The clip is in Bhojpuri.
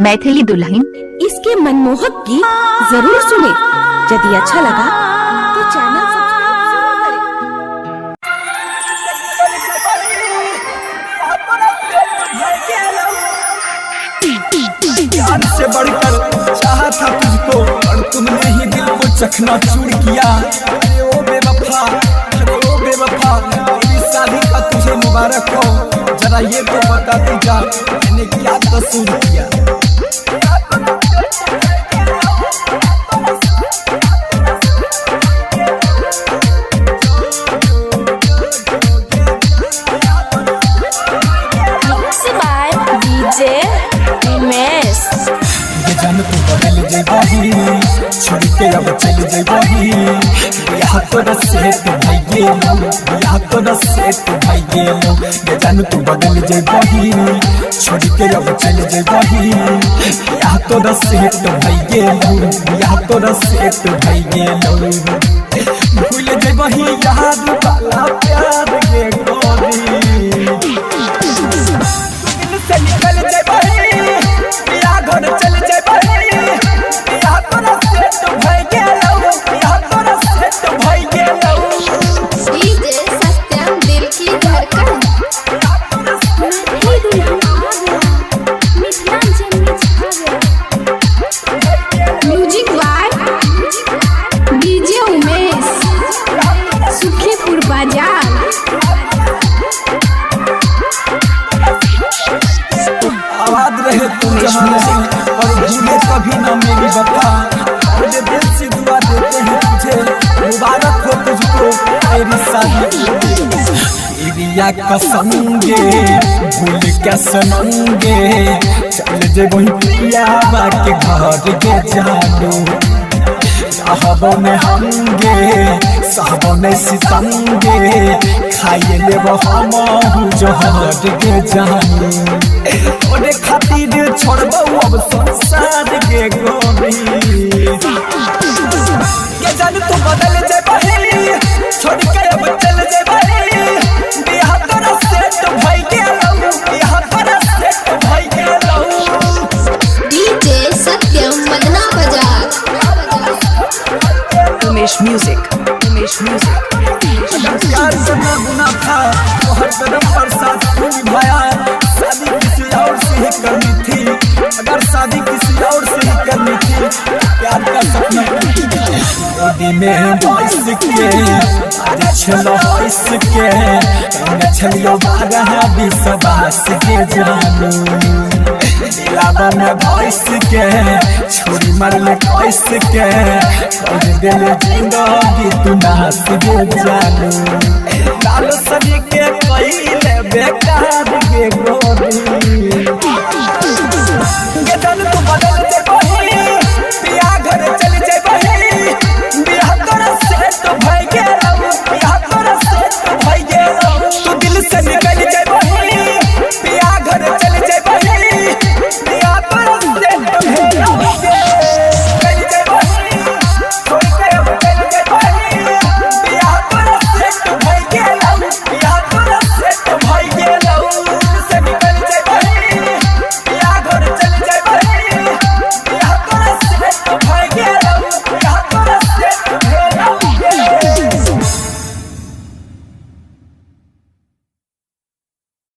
मैथिली दुल्हन। इसके मनमोहक गीत जरूर सुने। यदि अच्छा लगा तो चैनल सब्सक्राइब जरूर करें। यार से बढ़कर चाहा था तुझको और तुमने ही दिल को चखना चूर किया। अरे ओ बेवफा, अरे ओ बेवफा, तेरी शादी का तुझे मुबारक हो। जरा ये तो बता दे जा मैंने क्या कसूर किया। जान तू बदल जइबही, छोड़ के अब चल जइबही। बियाह तोरा से तू भइगे लो, बियाह तोरा से तू भइगे लो। जान तू बदल जइबही, छोड़ के अब चल जइबही। बियाह तोरा से तू भइगे लो, बियाह तोरा से तू भइगे लो। भूल जइबही याद वाला प्यार के गोरी, दिल से निकल जइबही। बियाह घर चल जइबही, बियाह तोरा से तू भइगे लो, बियाह तोरा से तू भइगे लो। डीजे सत्यम दिल की धड़कन। मैथिली दुल्हन आ गया, मिथिलांचल में छा गया। Music by DJ Umesh, Sukhipur बाजार। आवाज रहे तुम जहाँ और भूले कभी ना मेरी वफा। मुझे दिल से दुआ देते हैं तुझे, मुबारक हो तुझको तेरी शादी। इरिया कसमगे भूल क्या सनंगे, चल जे वही पिया के घर के जानू। साहबों ने हमगे साहबों ने सितमगे, खाइए ले वो हम जहर के जानू। ओरे खातिर छोड़बो अब संसार के गोरी। के जान तू बदल जइबही, छोड़ के अब चल जइबही। बियाह तोरा से तू भइगे लो, बियाह तोरा से तू भइगे लो। डीजे सत्यम मदना बाजार। Umesh music, Umesh music. प्यार करना गुनाह था तो हर कदम पर साथ तुम भाया। शादी किसी और से ही करनी थी, अगर शादी किसी और से ही करनी थी, प्यार का सपना गोदी में भैंस के आज छलो भैंस के छलियो बारह बीस बास के जानू। दिलावा में भैंस के छोरी मरले कैस के, और दिल जिंदगी तू नास के जानू। लाल सभी के पहले बेकार के गोरी।